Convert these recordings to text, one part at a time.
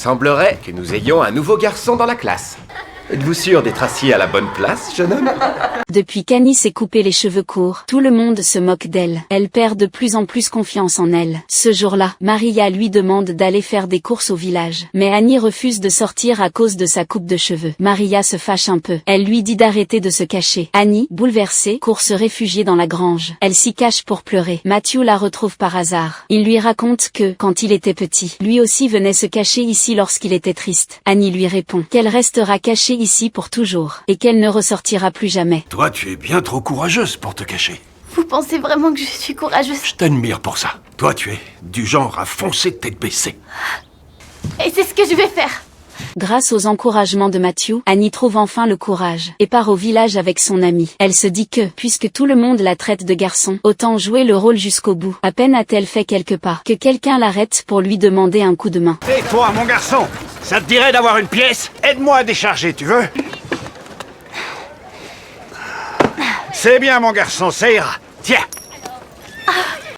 Semblerait que nous ayons un nouveau garçon dans la classe. Êtes-vous sûr d'être assis à la bonne place, jeune homme? Depuis qu'Annie s'est coupé les cheveux courts, tout le monde se moque d'elle. Elle perd de plus en plus confiance en elle. Ce jour-là, Maria lui demande d'aller faire des courses au village. Mais Annie refuse de sortir à cause de sa coupe de cheveux. Maria se fâche un peu. Elle lui dit d'arrêter de se cacher. Annie, bouleversée, court se réfugier dans la grange. Elle s'y cache pour pleurer. Matthew la retrouve par hasard. Il lui raconte que, quand il était petit, lui aussi venait se cacher ici lorsqu'il était triste. Annie lui répond qu'elle restera cachée ici pour toujours, et qu'elle ne ressortira plus jamais. Toi, tu es bien trop courageuse pour te cacher. Vous pensez vraiment que je suis courageuse? Je t'admire pour ça. Toi, tu es du genre à foncer tête baissée. Et c'est ce que je vais faire. Grâce aux encouragements de Matthew, Annie trouve enfin le courage, et part au village avec son ami. Elle se dit que, puisque tout le monde la traite de garçon, autant jouer le rôle jusqu'au bout. À peine a-t-elle fait quelques pas, que quelqu'un l'arrête pour lui demander un coup de main. Hé toi, mon garçon, ça te dirait d'avoir une pièce? Aide-moi à décharger, tu veux? C'est bien, mon garçon, ça ira. Tiens.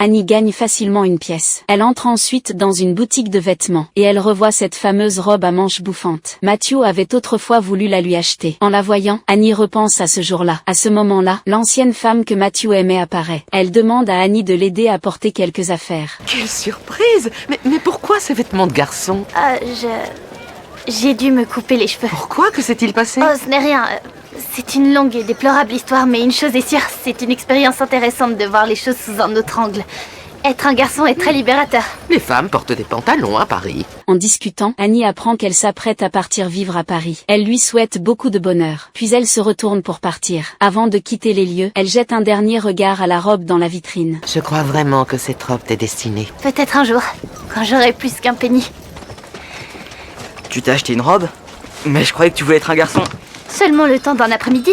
Annie gagne facilement une pièce. Elle entre ensuite dans une boutique de vêtements, et elle revoit cette fameuse robe à manches bouffantes. Matthew avait autrefois voulu la lui acheter. En la voyant, Annie repense à ce jour-là. À ce moment-là, l'ancienne femme que Matthew aimait apparaît. Elle demande à Annie de l'aider à porter quelques affaires. Quelle surprise! Mais pourquoi ces vêtements de garçon? J'ai dû me couper les cheveux. Pourquoi? Que s'est-il passé? Oh, ce n'est rien. C'est une longue et déplorable histoire, mais une chose est sûre, c'est une expérience intéressante de voir les choses sous un autre angle. Être un garçon est très libérateur. Les femmes portent des pantalons à Paris. En discutant, Annie apprend qu'elle s'apprête à partir vivre à Paris. Elle lui souhaite beaucoup de bonheur. Puis elle se retourne pour partir. Avant de quitter les lieux, elle jette un dernier regard à la robe dans la vitrine. Je crois vraiment que cette robe t'est destinée. Peut-être un jour, quand j'aurai plus qu'un penny. Tu t'as acheté une robe? Mais je croyais que tu voulais être un garçon. Seulement le temps d'un après-midi.